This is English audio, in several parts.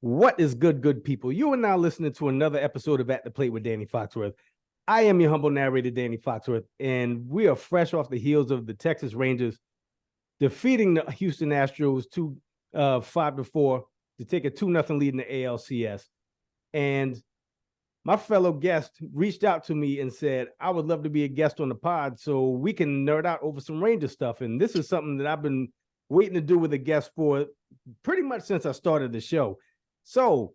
What is good people? You are now listening to another episode of At the Plate with Danny Foxworth. I am your humble narrator, Danny Foxworth, and we are fresh off the heels of the Texas Rangers defeating the Houston Astros 5-4 to take a 2-0 lead in the ALCS. And my fellow guest reached out to me and said, I would love to be a guest on the pod so we can nerd out over some Ranger stuff. And this is something that I've been waiting to do with a guest for pretty much since I started the show. So,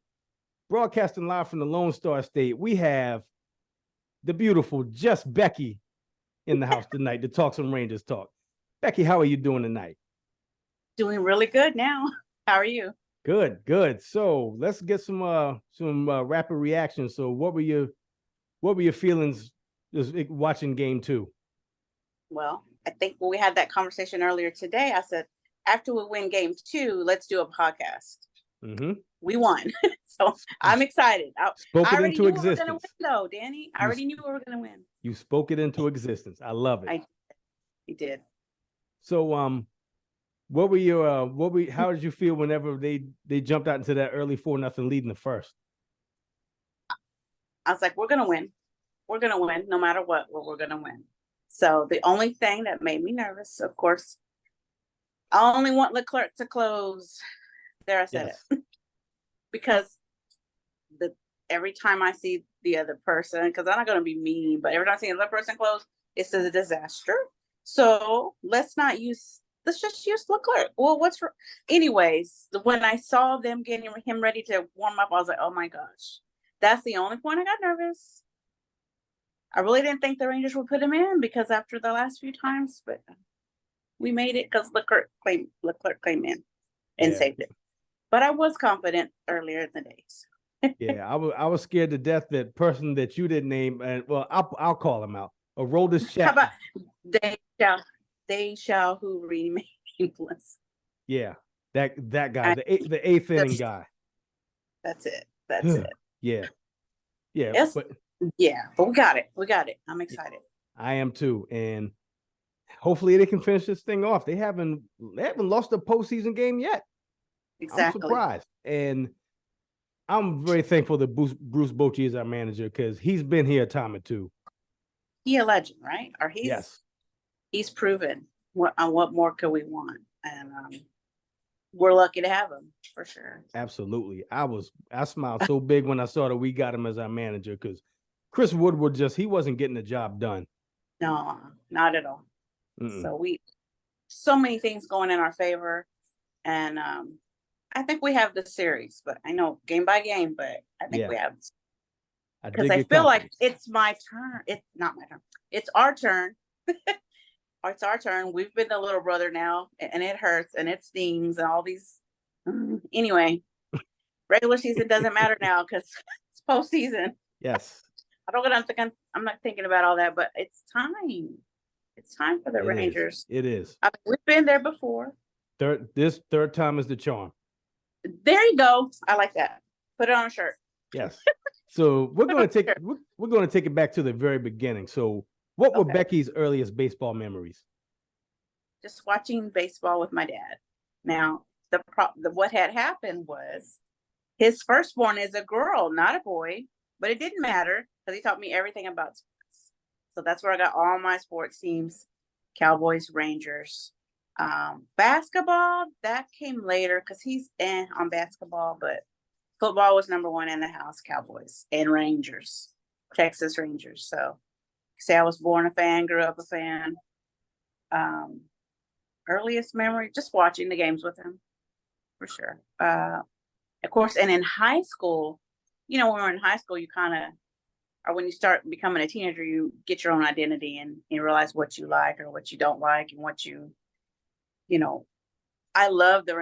broadcasting live from the Lone Star State, we have the beautiful Just Becky in the house tonight to talk some Rangers talk. Becky, how are you doing tonight? Doing really good now. How are you? Good. So let's get some rapid reactions. So what were your feelings just watching game 2? Well, I think when we had that conversation earlier today, I said, after we win game 2, let's do a podcast. Mm-hmm. We won. So I'm excited. I already knew we were going to win, though, Danny. I already knew we were going to win. You spoke it into existence. I love it. You did. So, how did you feel whenever they jumped out into that early 4-0 lead in the first? I was like, we're going to win. We're going to win no matter what. We're going to win. So the only thing that made me nervous, of course, I only want Leclerc to close. There, I said it. Because every time I see the other person, because I'm not going to be mean, but every time I see another person close, it's a disaster. So let's just use Leclerc. Well, anyways, when I saw them getting him ready to warm up, I was like, oh my gosh. That's the only point I got nervous. I really didn't think the Rangers would put him in because after the last few times, but we made it because Leclerc came in and saved it. But I was confident earlier in the days. Yeah, I was scared to death that person that you didn't name, and well, I'll call him out. Aroldis Chapman. How about they shall who remain nameless. Yeah, that guy, the eighth inning guy. That's it. That's it. Yeah. But we got it. I'm excited. I am too, and hopefully they can finish this thing off. They haven't lost a postseason game yet. Exactly. I'm surprised, and I'm very thankful that Bruce Bochy is our manager because he's been here a time or two. He a legend, right? Or he's proven. What more could we want? And we're lucky to have him for sure. Absolutely. I smiled so big when I saw that we got him as our manager because Chris Woodward he wasn't getting the job done. No, not at all. So so many things going in our favor, and I think we have the series, but I know game by game, but I think we have because I feel like it's my turn. It's not my turn. It's our turn. It's our turn. We've been the little brother now, and it hurts and it stings and all these. Anyway, regular season doesn't matter now because it's postseason. Yes. I'm not thinking about all that, but it's time. It's time for the Rangers. It is. We've been there before. This third time is the charm. There you go. I like that. Put it on a shirt. Yes. So we're going to take it back to the very beginning. So what were Becky's earliest baseball memories? Just watching baseball with my dad. Now, what had happened was his firstborn is a girl, not a boy, but it didn't matter because he taught me everything about sports. So that's where I got all my sports teams, Cowboys, Rangers. Basketball, that came later because he's on basketball, but football was number one in the house, Cowboys and Rangers, Texas Rangers. So say I was born a fan, grew up a fan. Earliest memory, just watching the games with him, for sure. Of course, and in high school, when we're in high school, you kind of, or when you start becoming a teenager, you get your own identity and you realize what you like or what you don't like and what I love the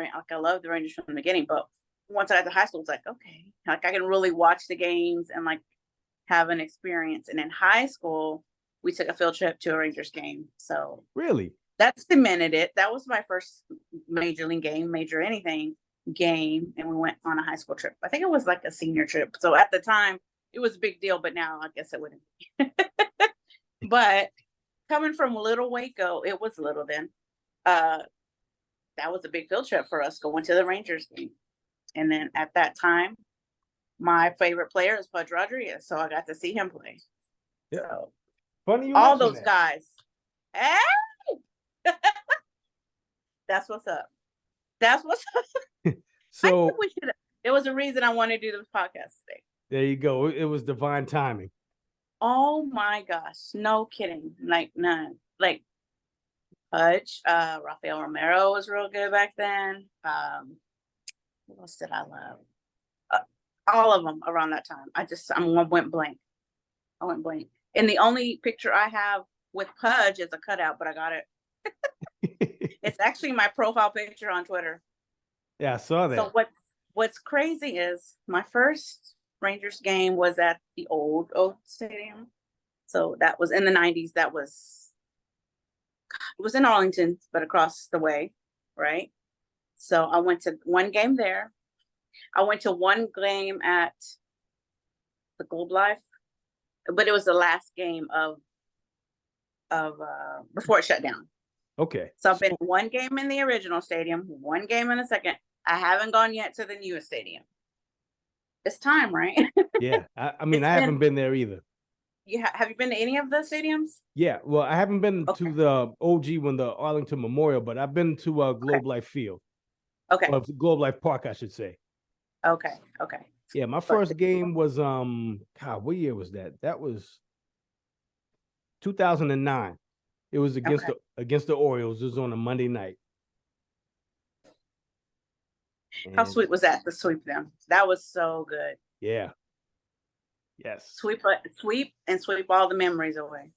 Rangers from the beginning, but once I got to high school, it's like, okay, I can really watch the games and have an experience. And in high school, we took a field trip to a Rangers game. So really, that cemented it. That was my first major league game, major anything game, and we went on a high school trip. I think it was like a senior trip. So at the time, it was a big deal, but now I guess it wouldn't be. But coming from Little Waco, it was little then. That was a big field trip for us going to the Rangers game. And then at that time, my favorite player is Pudge Rodriguez, so I got to see him play. Yeah. So Funny you all mention those that. guys. Hey! That's what's up. That's what's up. I So think we should. There was a reason I wanted to do this podcast today. there you go. It was divine timing. Oh my gosh, no kidding. Like none. Like Pudge, Rafael Romero was real good back then. What else did I love? All of them around that time. I went blank. I went blank. And the only picture I have with Pudge is a cutout, but I got it. It's actually my profile picture on Twitter. Yeah, I saw that. So what's crazy is my first Rangers game was at the old stadium. So that was in the 90s. It was in Arlington, but across the way, right? So I went to one game there. I went to one game at the Globe Life, but it was the last game of before it shut down. Okay. So I've been one game in the original stadium, one game in the second. I haven't gone yet to the newest stadium. It's time, right? Yeah. I mean, I haven't been there either. Have you been to any of the stadiums? Yeah. Well, I haven't been to the OG one, the Arlington Memorial, but I've been to Globe Life Field. Okay. Or Globe Life Park, I should say. Okay. Yeah, my first game was God, what year was that? That was 2009. It was against the Orioles. It was on a Monday night. How sweet was that to sweep them? That was so good. Yeah. Yes. Sweep all the memories away.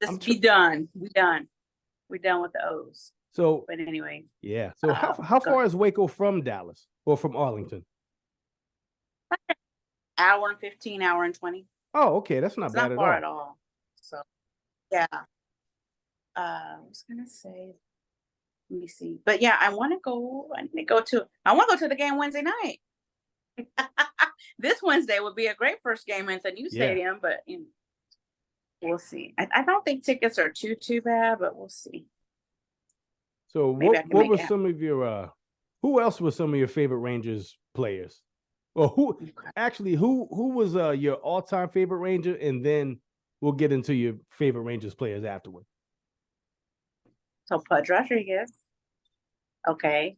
Just be done. We done with the O's. So, but anyway. Yeah. So how far is Waco from Dallas or from Arlington? Hour and 15, hour and 20. Oh, okay. That's not bad at all. At all. So, yeah. I was gonna say, let me see. But yeah, I want to go to the game Wednesday night. This Wednesday would be a great first game at the new stadium, but we'll see. I don't think tickets are too bad, but we'll see. So what were some of your who else were some of your favorite Rangers players? Or who was your all-time favorite Ranger, and then we'll get into your favorite Rangers players afterward. So Pudge Rodriguez. Okay.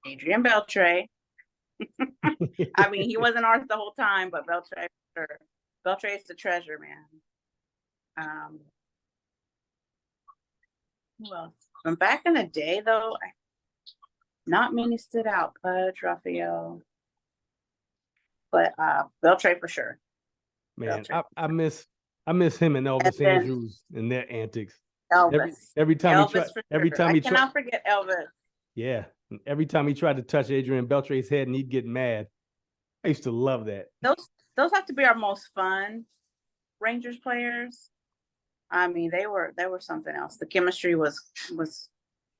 Adrian Beltre. I mean, he wasn't ours the whole time, but Beltre, sure. Beltre is the treasure, man. Who else? From back in the day, though, not many stood out. Pudge, Rafael, but Beltre for sure. Man, I miss him and Elvis Andrews and their antics. Elvis. Every time I cannot forget Elvis. Yeah, every time he tried to touch Adrian Beltre's head and he'd get mad. I used to love that. Those have to be our most fun Rangers players. I mean, they were something else. The chemistry was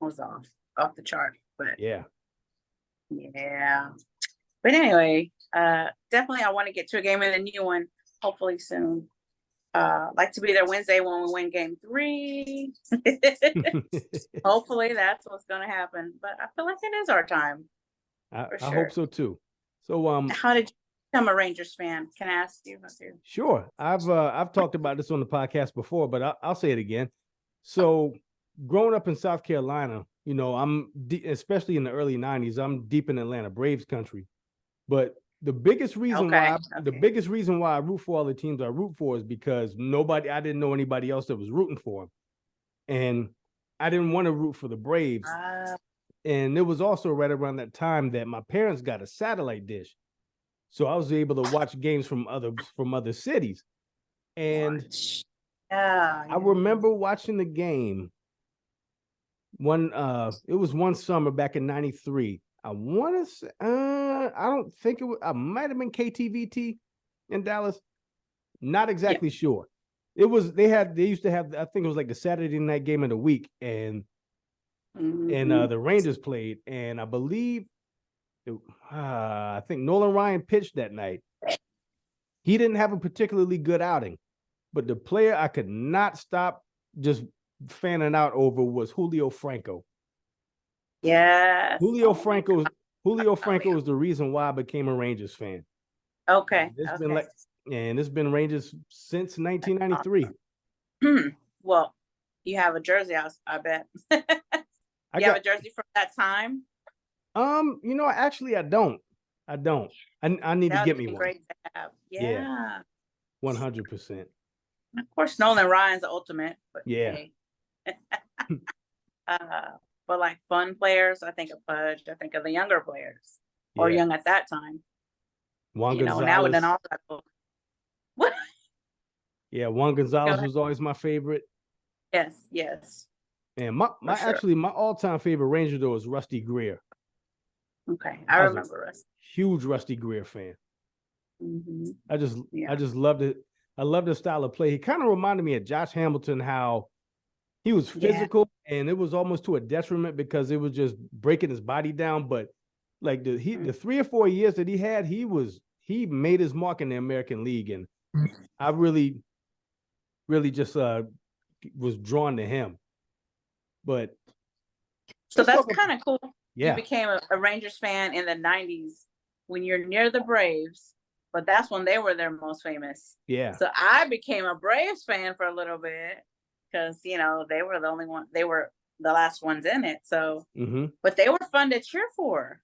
off the chart. But yeah. But anyway, definitely I want to get to a game in the new one, hopefully soon. Like to be there Wednesday when we win game 3. Hopefully that's what's going to happen. But I feel like it is our time. I hope so too. So how did you become a Rangers fan? Can I ask you? Sure. I've talked about this on the podcast before, but I'll say it again. So growing up in South Carolina, I'm especially in the early 90s, I'm deep in Atlanta Braves country. But the biggest reason why I root for all the teams I root for is because I didn't know anybody else that was rooting for them. And I didn't want to root for the Braves. And it was also right around that time that my parents got a satellite dish. So I was able to watch games from other cities. And I remember watching the game it was one summer back in 93. I want to say, I don't think I might have been KTVT in Dallas. Not exactly sure. It was, they used to have, I think it was like the Saturday night game of the week, and the Rangers played, and I believe, I think Nolan Ryan pitched that night. He didn't have a particularly good outing, but the player I could not stop just fanning out over was Julio Franco. Yes. Julio Oh my Franco, God. Julio Franco is the reason why I became a Rangers fan. Okay. It's been Okay. like, and it's been Rangers since 1993. Well, you have a jersey, I bet. I You have got, a jersey from that time? actually, I don't. I don't. I need to That would get have me been one. great to have. Yeah, Yeah. 100%. Of course, Nolan Ryan's the ultimate, but Yeah, hey. Uh, but like fun players, I think of Pudge. I think of the younger players, or yeah. young at that time. Juan Now and then Gonzalez. all that. What? Yeah, Juan Gonzalez was always my favorite. Yes, yes, And my for my sure. actually my all-time favorite Ranger though is Rusty Greer. Okay, I I was a remember us. huge Rusty Greer fan. I just Yeah. I just loved it. I loved his style of play. He kind of reminded me of Josh Hamilton, how he was Yeah. physical and it was almost to a detriment because it was just breaking his body down. But like the 3 or 4 years that he made his mark in the American League, and I really just was drawn to him. But So let's that's talk. kind of cool. You Yeah, became a Rangers fan in the 90s when you're near the Braves, but that's when they were their most famous. yeah. So I became a Braves fan for a little bit because, they were the only one, they were the last ones in it. So, but they were fun to cheer for.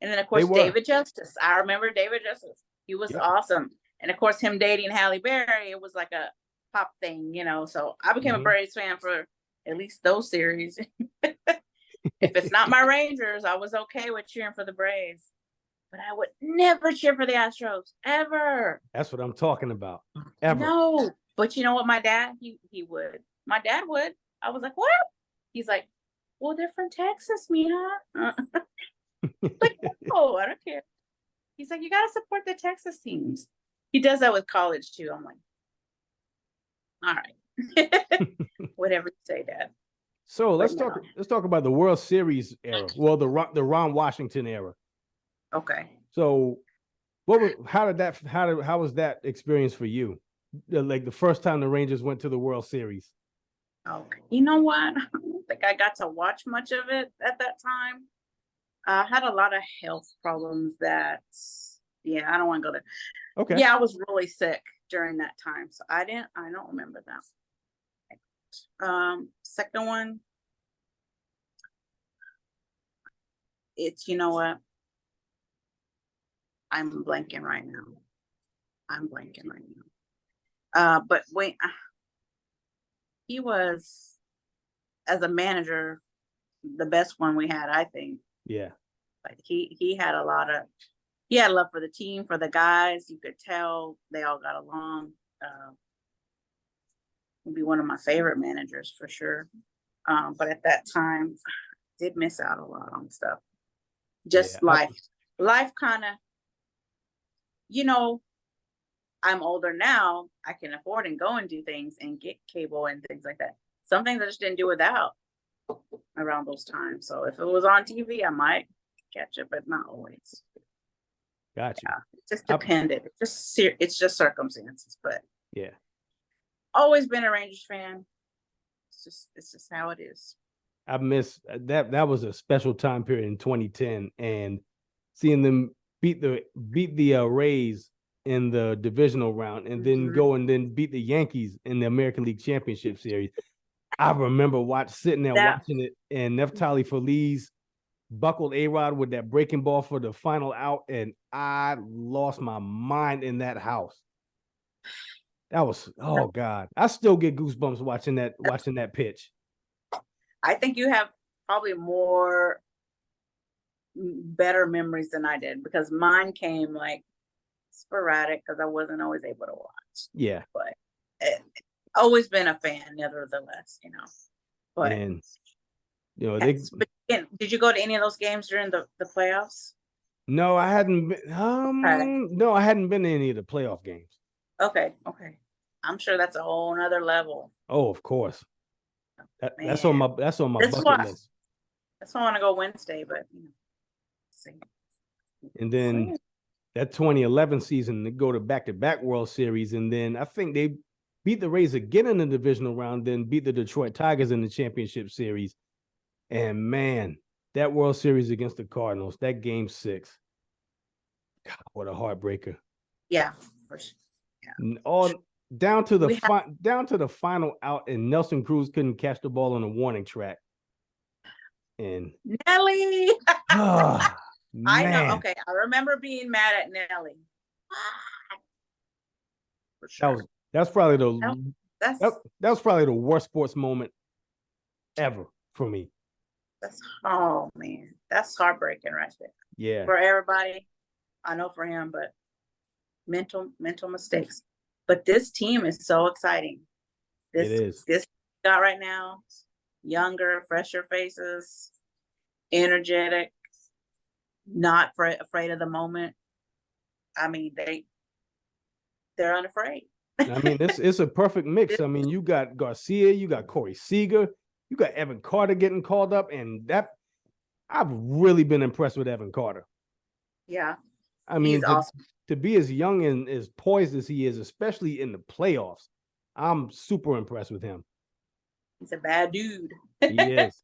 And then, of They course, were. David Justice. I remember David Justice. He was Yep. awesome. And of course, him dating Halle Berry, it was like a pop thing, So I became a Braves fan for at least those series. If it's not my Rangers, I was okay with cheering for the Braves. But I would never cheer for the Astros, ever. That's what I'm talking about. Ever. No. But you know what? My dad, he would. My dad would. I was like, what? He's like, well, they're from Texas, Mina. Like, oh, I don't care. He's like, you got to support the Texas teams. He does that with college, too. I'm like, all right. Whatever you say, Dad. So let's talk about the World Series era. Well, the Ron Washington era. Okay. So how was that experience for you? Like the first time the Rangers went to the World Series? Okay. You know what? I don't think I got to watch much of it at that time. I had a lot of health problems that, I don't want to go there. Okay. Yeah, I was really sick during that time. So I don't remember that. Second one, it's, you know what? I'm blanking right now. But wait, he was, as a manager, the best one we had, I think. Yeah. Like he had love for the team, for the guys. You could tell they all got along. Would be one of my favorite managers for sure. But at that time, I did miss out a lot on stuff. Just life kind of, I'm older now. I can afford and go and do things and get cable and things like that. Some things I just didn't do without around those times. So if it was on TV, I might catch it, but not always. Gotcha. Yeah, it just depended. It's just circumstances, but yeah, always been a Rangers fan. It's just how it is. I miss that. That was a special time period in 2010, and seeing them beat the Rays in the divisional round, and then go and then beat the Yankees in the American League Championship Series. I remember sitting there watching it, and Neftali Feliz buckled A-Rod with that breaking ball for the final out, and I lost my mind in that house. That was, oh God. I still get goosebumps watching that pitch. I think you have probably better memories than I did, because mine came like sporadic because I wasn't always able to watch. Yeah. But always been a fan, nevertheless, But, and but did you go to any of those games during the playoffs? No, I hadn't been. No, I hadn't been to any of the playoff games. Okay. I'm sure that's a whole nother level. Oh, of course. That's on my bucket list. That's why I want to go Wednesday, but see. And then that 2011 season, they go to back-to-back World Series, and then I think they beat the Rays again in the divisional round, then beat the Detroit Tigers in the championship series. And man, that World Series against the Cardinals, that Game 6. God, what a heartbreaker. Yeah, for sure. All down to We the final out, and Nelson Cruz couldn't catch the ball on a warning track. And Nelly. I know. man, Okay, I remember being mad at Nelly. For sure. that's probably That's that was probably the worst sports moment ever for me. oh man, that's heartbreaking right there. Yeah, For everybody. I know for him, but mental mistakes. But this team is so exciting. it is. This got right now, younger, fresher faces, energetic, not afraid of the moment. I mean, they're unafraid. I mean, it's a perfect mix. I mean, you got Garcia, you got Corey Seager, you got Evan Carter getting called up, and that I've really been impressed with Evan Carter. Yeah. I mean, He's awesome. To be as young and as poised as he is, especially in the playoffs, I'm super impressed with him. He's a bad dude. He is.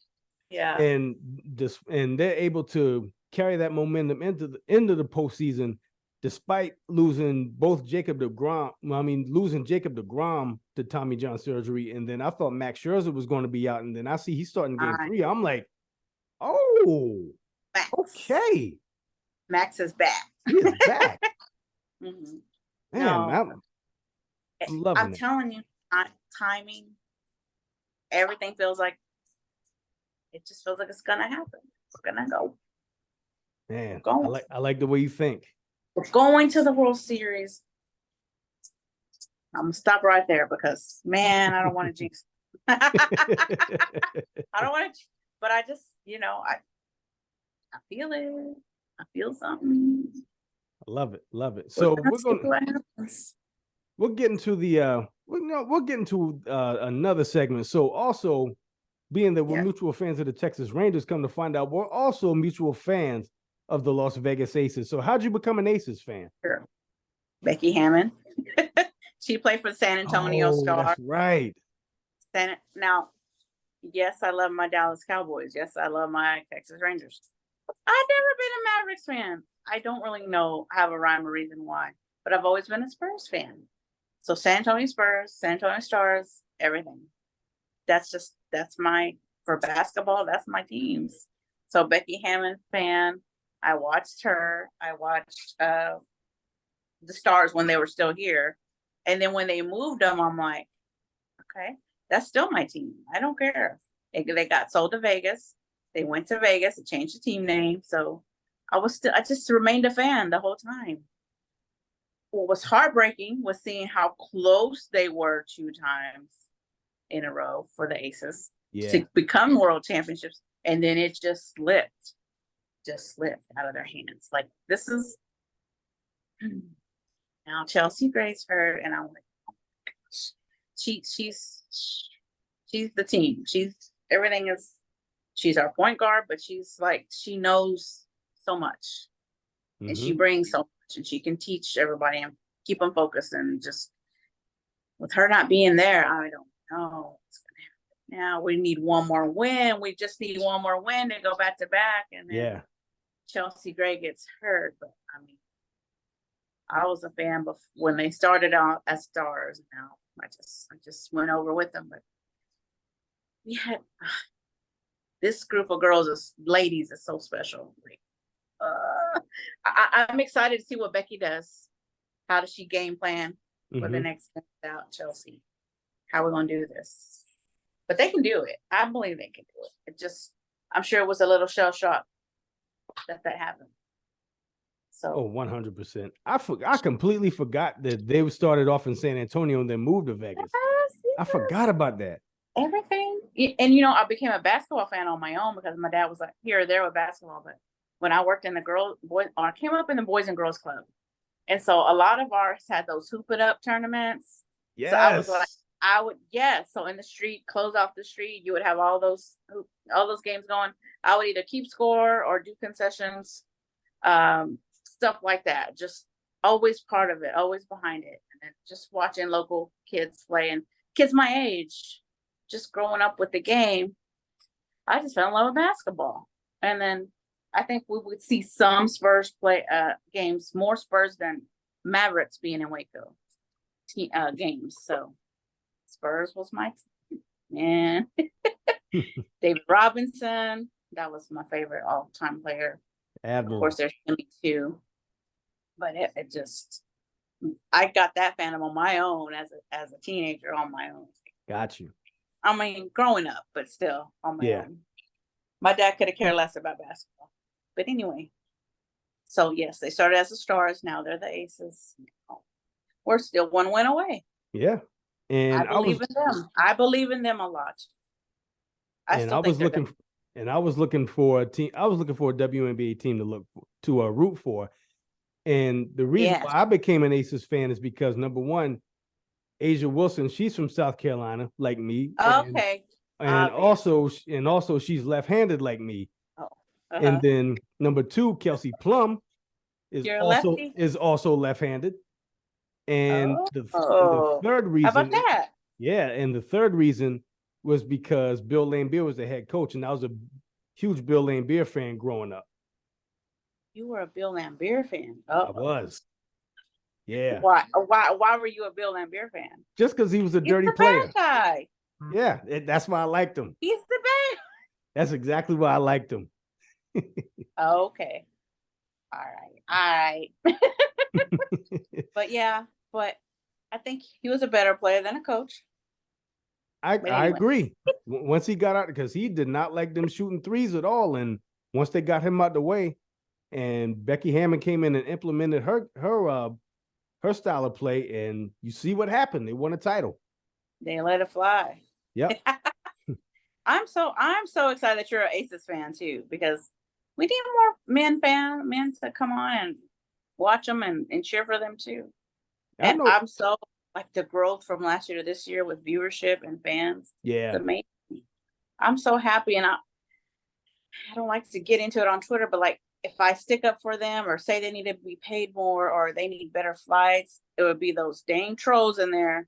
Yeah. And they're able to carry that momentum into the postseason, despite losing Jacob DeGrom to Tommy John surgery. And then I thought Max Scherzer was going to be out. And then I see he's starting Game 3. I'm like, oh, Max. Okay. Max is back. He is back. Mm-hmm. Man, No, I'm loving it. Telling you, timing, everything feels like it just feels like it's gonna happen. We're gonna go. Man, I like the way you think. We're going to the World Series. I'm gonna stop right there because man, I don't want to jinx. I don't want to, but I just, I feel it. I feel something. I love it. So we'll get into another segment. So also, being that we're mutual fans of the Texas Rangers, come to find out we're also mutual fans of the Las Vegas Aces. So how'd you become an Aces fan? Sure. Becky Hammond. She played for the San Antonio Stars. That's right. Now, yes, I love my Dallas Cowboys. Yes, I love my Texas Rangers. I've never been a Mavericks fan. I don't really have a rhyme or reason why, but I've always been a Spurs fan. So San Antonio Spurs, San Antonio Stars, everything. For basketball, that's my teams. So Becky Hammond fan. I watched her. I watched the Stars when they were still here. And then when they moved them, I'm like, okay, that's still my team. I don't care. They got sold to Vegas. They went to Vegas and changed the team name. So I just remained a fan the whole time. What was heartbreaking was seeing how close they were 2 times in a row for the Aces to become world championships. And then it just slipped out of their hands. Like, this is now Chelsea Gray's hurt, and I'm like, oh my gosh. She's the team. She's our point guard, but she knows so much. Mm-hmm. And she brings so much, and she can teach everybody and keep them focused. And just with her not being there, I don't know what's going to happen. Now we need one more win. We just need one more win to go back to back. And then Chelsea Gray gets hurt. But I mean, I was a fan when they started out as Stars. Now I just went over with them. But we had this group of ladies is so special. Like, I'm excited to see what Becky does. How does she game plan for the next out Chelsea? How are we gonna do this? But they can do it. I believe they can do it. I'm sure it was a little shell shock that happened. So 100%. I completely forgot that they started off in San Antonio and then moved to Vegas. Yes. I forgot about that. Everything. And I became a basketball fan on my own because my dad was like here or there with basketball. But when I worked in I came up in the Boys and Girls Club. And so a lot of ours had those hoop it up tournaments. Yes. So I was like, so in the street, close off the street, you would have all those games going. I would either keep score or do concessions, stuff like that. Just always part of it, always behind it. And then just watching local kids play and kids my age, just growing up with the game. I just fell in love with basketball. And then I think we would see some Spurs play games, more Spurs than Mavericks being in Waco games. So Spurs was my team. Man. David Robinson, that was my favorite all-time player. Admiral. Of course, there's Jimmy too. But it just, I got that fandom on my own as a teenager on my own. Got you. I mean, growing up, but still on my Yeah. own. My dad could have cared less about basketball. But anyway, so yes, they started as the Stars. Now they're the Aces. We're still one win away. Yeah. And I believe in them. I believe in them a lot. I was looking for a team. I was looking for a WNBA team to root for. And the reason why I became an Aces fan is because, number one, Asia Wilson, she's from South Carolina, like me. Okay. And also she's left-handed like me. Oh. And then number two, Kelsey Plum is also left-handed. And the third reason, how about that? Yeah, and the third reason was because Bill Laimbeer was the head coach, and I was a huge Bill Laimbeer fan growing up. You were a Bill Laimbeer fan. I was. Yeah. Why were you a Bill Laimbeer fan? Just because he was a dirty player. Bad guy. Yeah, that's why I liked him. He's the bad. That's exactly why I liked him. Okay. All right. But I think he was a better player than a coach. I agree. Once he got out, because he did not like them shooting threes at all. And once they got him out the way, and Becky Hammond came in and implemented her style of play, and you see what happened. They won a title. They let it fly. Yep. I'm so excited that you're an Aces fan too, because we need more men to come on and watch them and cheer for them too. And I'm so like the growth from last year to this year with viewership and fans. Yeah. It's amazing. I'm so happy, and I don't like to get into it on Twitter, but like if I stick up for them or say they need to be paid more or they need better flights, it would be those dang trolls in there.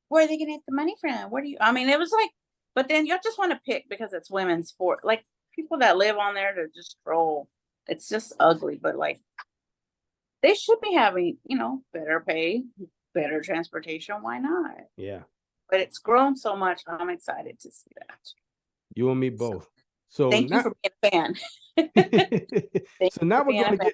Where are they gonna get the money from? I mean, it was like, but then you just want to pick because it's women's sport. Like people that live on there to just troll. It's just ugly, but like they should be having, better pay, better transportation. Why not? Yeah. But it's grown so much. I'm excited to see that. You and me both. So thank you for being a fan. So now we're going to get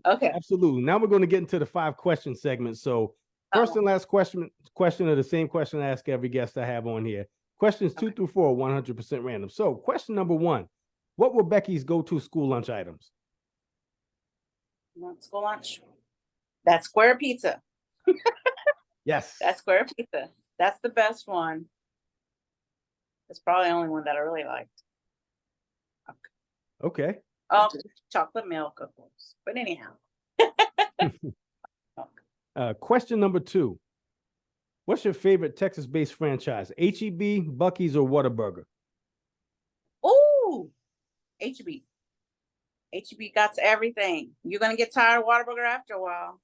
okay. Absolutely. Now we're going to get into the 5-question segment. So first and last question are the same question I ask every guest I have on here. Questions 2 through 4, 100% random. So question number 1, what were Becky's go-to school lunch items? School lunch? That's square pizza. Yes. That's square pizza. That's the best one. It's probably the only one that I really liked. Okay. Oh, chocolate milk, of course. But anyhow. Question number 2. What's your favorite Texas-based franchise? HEB, Buc-ee's, or Whataburger? Ooh, HEB. HEB got everything. You're going to get tired of Whataburger after a while.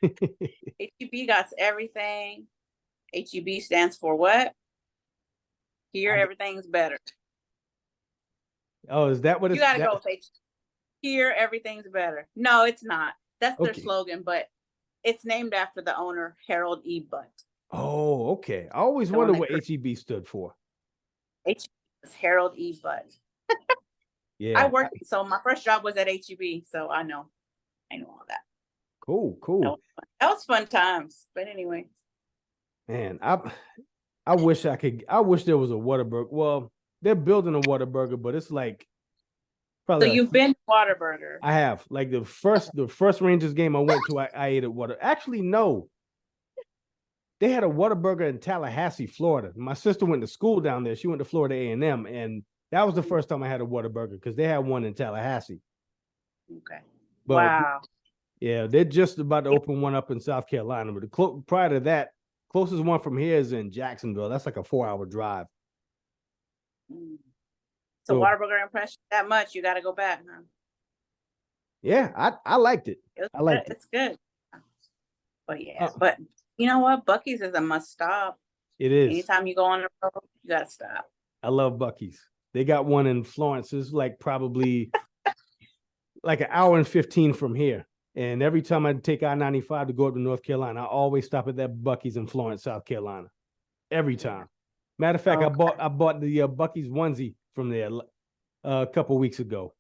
HEB got everything. HEB stands for what? Here, everything's better. Oh, is that what it's? You got to go with HEB. Here, everything's better. No, it's not. That's their slogan, but it's named after the owner, Harold E. Butt. Oh, okay. I always wondered what HEB stood for. HEB is Harold E. Butt. Yeah. I worked, so my first job was at HEB, so I know all that. Cool. That was fun times. But anyway. Man, I wish there was a Whataburger. Well, they're building a Whataburger, but it's like probably. So you've been to Whataburger? I have. Like the first Rangers game I went to, I ate at Whataburger. Actually, no. They had a Whataburger in Tallahassee, Florida. My sister went to school down there. She went to Florida A&M, and that was the first time I had a Whataburger because they had one in Tallahassee. Okay. But, wow. Yeah, they're just about to open one up in South Carolina. But prior to that, closest one from here is in Jacksonville. That's like a 4-hour drive. So Whataburger impressed you that much, you got to go back, huh? Yeah, I liked it. I liked it. It's good. But yeah, but you know what? Buc-ee's is a must stop. It is. Anytime you go on the road, you got to stop. I love Buc-ee's. They got one in Florence. It's like probably like an hour and 15 from here. And every time I take I-95 to go up to North Carolina, I always stop at that Buc-ee's in Florence, South Carolina. Every time. Matter of fact, Okay. I bought the Buc-ee's onesie from there a couple weeks ago.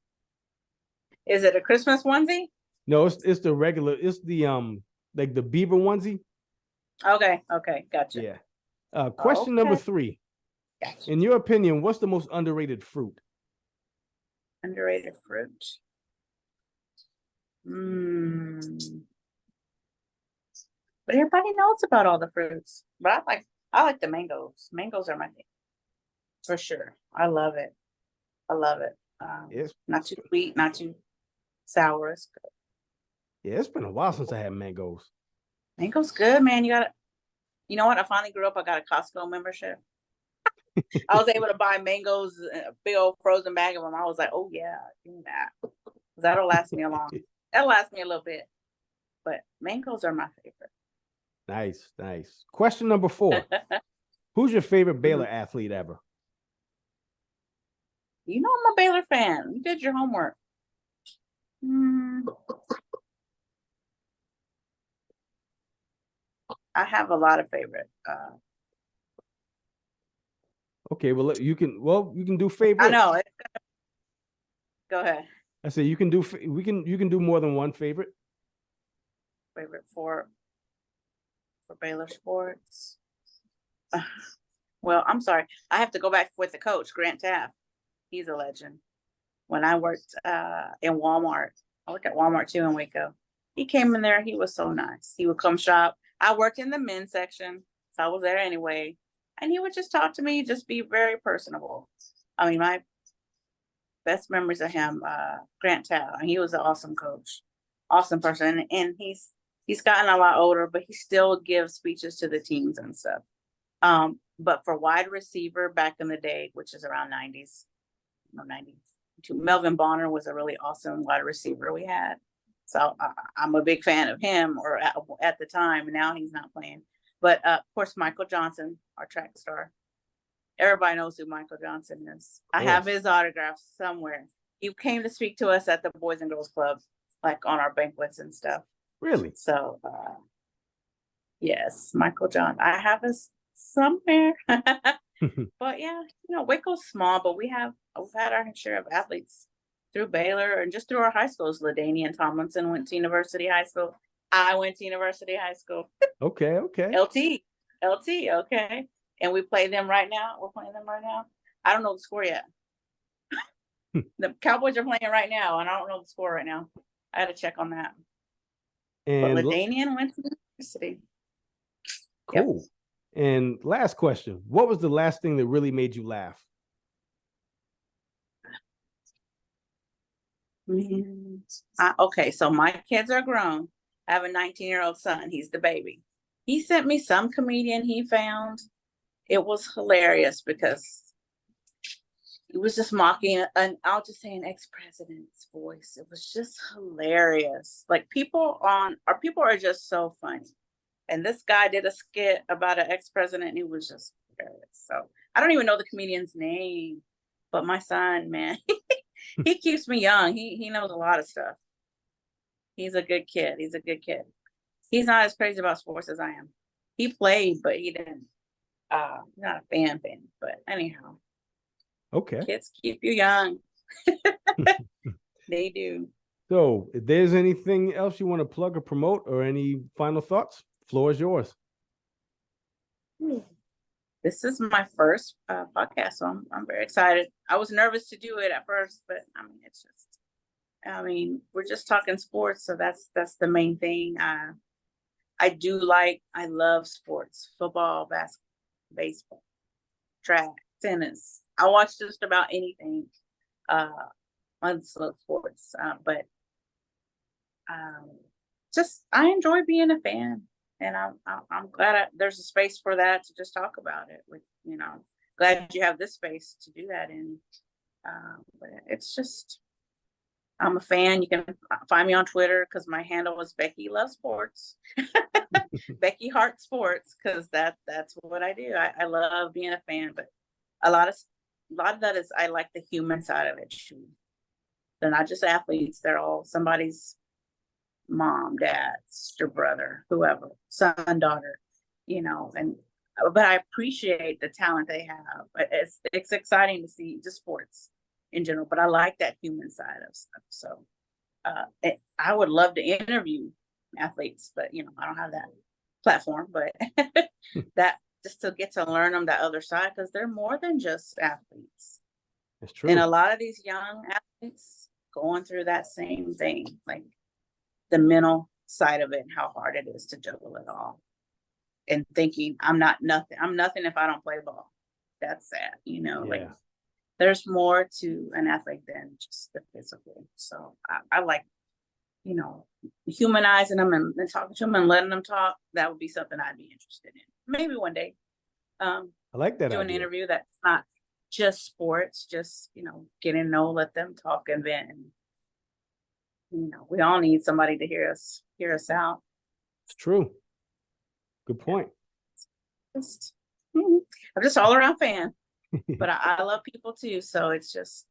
Is it a Christmas onesie? No, it's the regular. It's the like the beaver onesie. Okay. Gotcha. Yeah. Question number 3. Gotcha. In your opinion, what's the most underrated fruit? Underrated fruit. But everybody knows about all the fruits. But I like the mangoes. Mangoes are my thing. For sure. I love it. Yes. Not too sweet, not too sour. It's good. Yeah, it's been a while since I had mangoes. Mango's good, man. You know what? I finally grew up. I got a Costco membership. I was able to buy mangoes, a big old frozen bag of them. I was like, oh yeah, give me that. That'll last me that'll last me a little bit. But mangoes are my favorite. Nice. Question number 4. Who's your favorite Baylor athlete ever? You know I'm a Baylor fan. You did your homework. I have a lot of favorite. Okay, well you can do favorite. I know. Go ahead. I say you can do more than one favorite. Favorite for Baylor sports. Well, I'm sorry. I have to go back with the coach, Grant Taft. He's a legend. When I worked in Walmart, I worked at Walmart too in Waco. He came in there. He was so nice. He would come shop. I worked in the men's section, so I was there anyway. And he would just talk to me, just be very personable. I mean, my best memories of him, Grant Taft. He was an awesome coach, awesome person. And he's gotten a lot older, but he still gives speeches to the teams and stuff. But for wide receiver back in the day, which is around 90s, Melvin Bonner was a really awesome wide receiver we had. So I'm a big fan of him, or at the time. Now he's not playing. But of course, Michael Johnson, our track star. Everybody knows who Michael Johnson is. I have his autograph somewhere. He came to speak to us at the Boys and Girls Club, like on our banquets and stuff. Really? So, yes, Michael John. I have his somewhere. But yeah, Waco's small, but we've had our share of athletes through Baylor and just through our high schools. LaDainian Tomlinson went to University High School. I went to University High School. Okay. LT, okay. And we play them right now. We're playing them right now. I don't know the score yet. The Cowboys are playing right now, and I don't know the score right now. I had to check on that. And but LaDainian went to the university. Cool. Yep. And last question. What was the last thing that really made you laugh? Okay, so my kids are grown. I have a 19-year-old son. He's the baby. He sent me some comedian he found. It was hilarious because he was just mocking I'll just say an ex-president's voice. It was just hilarious. Like people are just so funny. And this guy did a skit about an ex-president and it was just hilarious. So I don't even know the comedian's name, but my son, man, he keeps me young. He knows a lot of stuff. He's a good kid. He's not as crazy about sports as I am. He played, but he didn't. Not a fan, but anyhow. Okay. Kids keep you young. They do. So if there's anything else you want to plug or promote or any final thoughts, floor is yours. This is my first podcast, so I'm very excited. I was nervous to do it at first, but we're just talking sports, so that's the main thing. I love sports, football, basketball, baseball, track, tennis. I watch just about anything on sports, but I enjoy being a fan, and I'm glad there's a space for that to just talk about it. Glad you have this space to do that in. But it's just, I'm a fan. You can find me on Twitter because my handle is Becky Loves Sports. Becky Heart Sports, because that's what I do. I love being a fan, but a lot of lot of that is, I like the human side of it too. They're not just athletes, they're all somebody's mom, dad, sister, brother, whoever, son, daughter, you know, but I appreciate the talent they have. It's exciting to see just sports in general, but I like that human side of stuff. So I would love to interview athletes, but you know, I don't have that platform, but that just to get to learn them that other side, because they're more than just athletes. That's true. And a lot of these young athletes going through that same thing, like the mental side of it and how hard it is to juggle it all. And thinking I'm nothing if I don't play ball. That's sad, you know, like there's more to an athlete than just the physical. So I like, you know, humanizing them and talking to them and letting them talk. That would be something I'd be interested in. Maybe one day. I like that. Do an interview that's not just sports, just, you know, get to know, let them talk and vent. And, you know, we all need somebody to hear us out. It's true. Good point. I'm just all around fan, but I love people too. So it's just,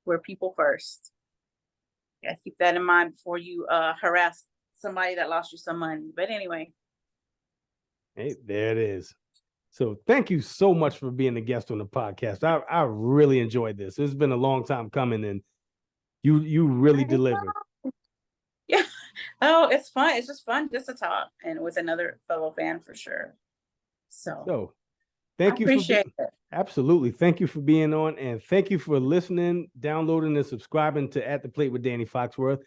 we're people first. Yeah, keep that in mind before you harass somebody that lost you some money. But anyway. Hey, there it is. So thank you so much for being a guest on the podcast. I really enjoyed this. It's been a long time coming, and you really delivered. Yeah. Oh, it's fun. It's just fun just to talk and with another fellow fan for sure. So thank you. Appreciate it. Absolutely. Thank you for being on, and thank you for listening, downloading, and subscribing to At the Plate with Danny Foxworth.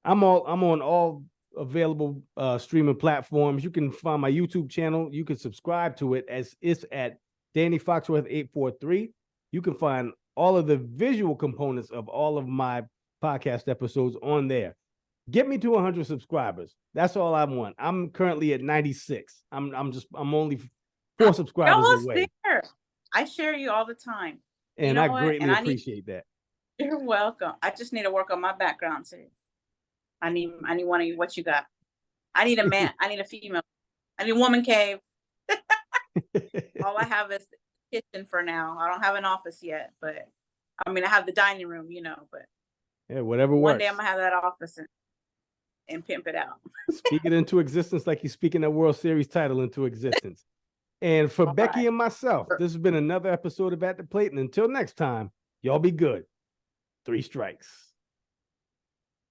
I'm on all available streaming platforms. You can find my YouTube channel. You can subscribe to it as it's at Danny Foxworth 843. You can find all of the visual components of all of my podcast episodes on there. Get me to 100 subscribers. That's all I want. I'm currently at 96. I'm only 4 subscribers away. There. I share you all the time. And I greatly appreciate that. You're welcome. I just need to work on my background too. I need one of you. What you got? I need a man. I need a female. I need a woman cave. All I have is the kitchen for now. I don't have an office yet, but I mean, I have the dining room, you know, but yeah, whatever works. One day I'm gonna have that office and pimp it out. Speak it into existence like you're speaking that World Series title into existence. And for Becky and myself, this has been another episode of At the Plate. And until next time, y'all be good. 3 strikes.